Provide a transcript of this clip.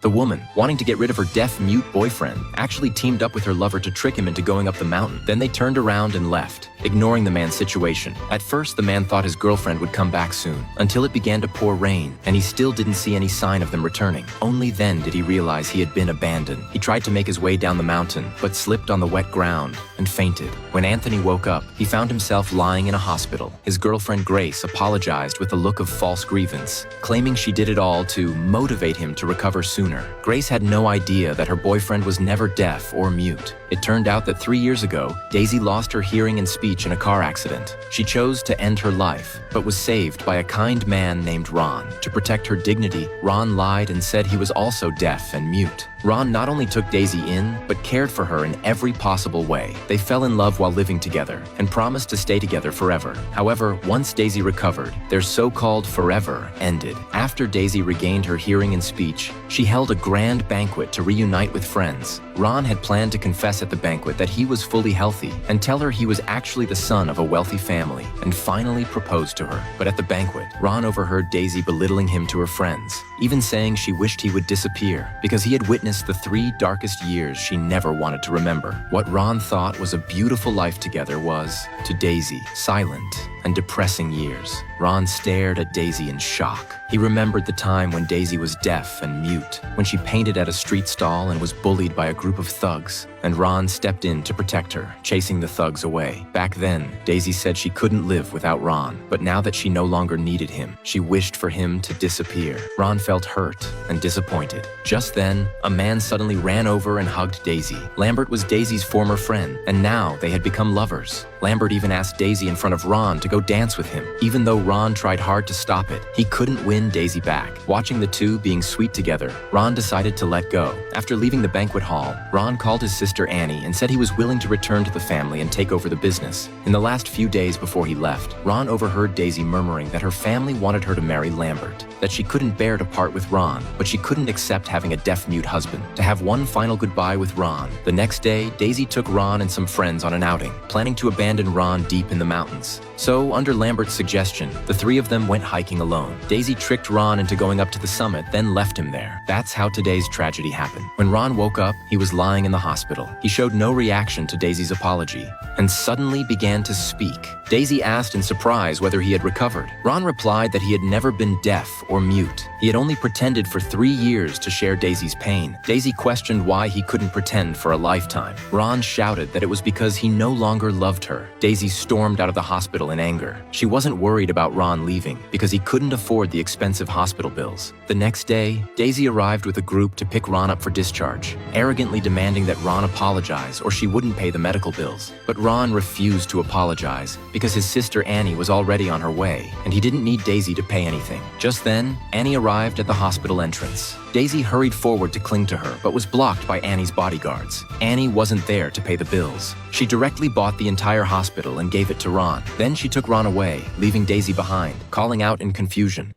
The woman, wanting to get rid of her deaf-mute boyfriend, actually teamed up with her lover to trick him into going up the mountain. Then they turned around and left, ignoring the man's situation. At first, the man thought his girlfriend would come back soon, until it began to pour rain, and he still didn't see any sign of them returning. Only then did he realize he had been abandoned. He tried to make his way down the mountain, but slipped on the wet ground and fainted. When Anthony woke up, he found himself lying in a hospital. His girlfriend Grace apologized with a look of false grievance, claiming she did it all to motivate him to recover sooner. Grace had no idea that her boyfriend was never deaf or mute. It turned out that 3 years ago, Daisy lost her hearing and speech in a car accident. She chose to end her life, but was saved by a kind man named Ron. To protect her dignity, Ron lied and said he was also deaf and mute. Ron not only took Daisy in, but cared for her in every possible way. They fell in love while living together and promised to stay together forever. However, once Daisy recovered, their so-called forever ended. After Daisy regained her hearing and speech, she held a grand banquet to reunite with friends. Ron had planned to confess at the banquet that he was fully healthy and tell her he was actually the son of a wealthy family, and finally proposed to her. But at the banquet, Ron overheard Daisy belittling him to her friends, even saying she wished he would disappear because he had witnessed the 3 darkest years she never wanted to remember. What Ron thought was a beautiful life together was, to Daisy, silent and depressing years. Ron stared at Daisy in shock. He remembered the time when Daisy was deaf and mute, when she painted at a street stall and was bullied by a group of thugs, and Ron stepped in to protect her, chasing the thugs away. Back then, Daisy said she couldn't live without Ron, but now that she no longer needed him, she wished for him to disappear. Ron felt hurt and disappointed. Just then, a man suddenly ran over and hugged Daisy. Lambert was Daisy's former friend, and now they had become lovers. Lambert even asked Daisy in front of Ron to go dance with him. Even though Ron tried hard to stop it, he couldn't win Daisy back. Watching the two being sweet together, Ron decided to let go. After leaving the banquet hall, Ron called his sister Annie and said he was willing to return to the family and take over the business. In the last few days before he left, Ron overheard Daisy murmuring that her family wanted her to marry Lambert, that she couldn't bear to part with Ron, but she couldn't accept having a deaf-mute husband. To have one final goodbye with Ron, the next day, Daisy took Ron and some friends on an outing, planning to abandon Ron deep in the mountains. So, under Lambert's suggestion, the 3 of them went hiking alone. Daisy tricked Ron into going up to the summit, then left him there. That's how today's tragedy happened. When Ron woke up, he was lying in the hospital. He showed no reaction to Daisy's apology, and suddenly began to speak. Daisy asked in surprise whether he had recovered. Ron replied that he had never been deaf or mute. He had only pretended for 3 years to share Daisy's pain. Daisy questioned why he couldn't pretend for a lifetime. Ron shouted that it was because he no longer loved her. Daisy stormed out of the hospital in anger. She wasn't worried about Ron leaving because he couldn't afford the expensive hospital bills. The next day, Daisy arrived with a group to pick Ron up for discharge, arrogantly demanding that Ron apologize or she wouldn't pay the medical bills. But Ron refused to apologize because his sister Annie was already on her way, and he didn't need Daisy to pay anything. Just then, Annie arrived at the hospital entrance. Daisy hurried forward to cling to her, but was blocked by Annie's bodyguards. Annie wasn't there to pay the bills. She directly bought the entire hospital and gave it to Ron. Then she took Ron away, leaving Daisy behind, calling out in confusion,